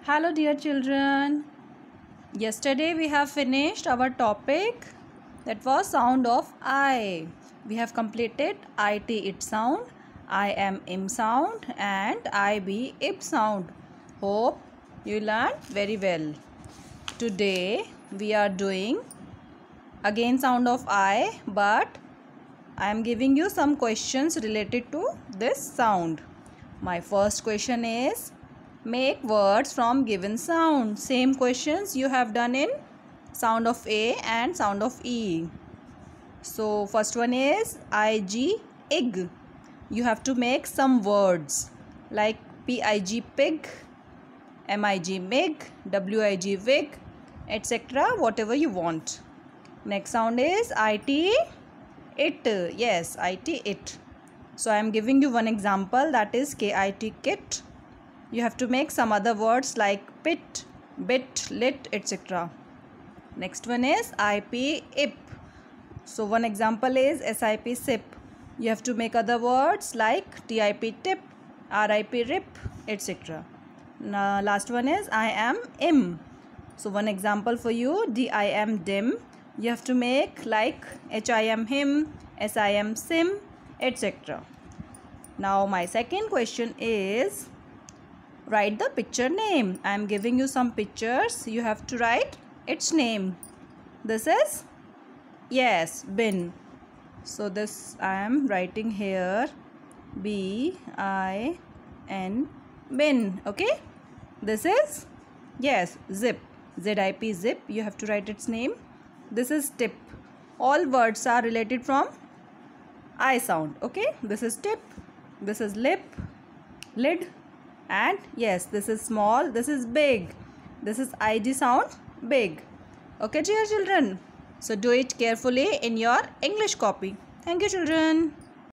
Hello dear children. Yesterday we have finished our topic that was sound of I. We have completed IT it sound, I am im sound and I be ip sound. Hope you learned very well. Today we are doing again sound of I, but I am giving you some questions related to this sound. My first question is, make words from given sound. Same questions you have done in sound of A and sound of E. So first one is IG, ig. You have to make some words like PIG, pig, MIG, mig, WIG, wig, etc. Whatever you want. Next sound is IT, it. Yes, IT, it. So I am giving you one example, that is KIT, kit. You have to make some other words like pit, bit, lit, etc. Next one is IP, ip. So one example is SIP, sip. You have to make other words like TIP, tip, RIP, rip, etc. Now last one is I am im. So one example for you, DIM, dim. You have to make like HIM, him, SIM, sim, etc. Now my second question is, write the picture name. I am giving you some pictures. You have to write its name. This is, yes, bin. So this I am writing here, BIN, bin. Okay. This is, yes, zip, ZIP, zip. You have to write its name. This is tip. All words are related from I sound. Okay. This is tip. This is lip, lid. And yes, this is small, this is big. This is IG sound, big. Okay, dear children. So do it carefully in your English copy. Thank you, children.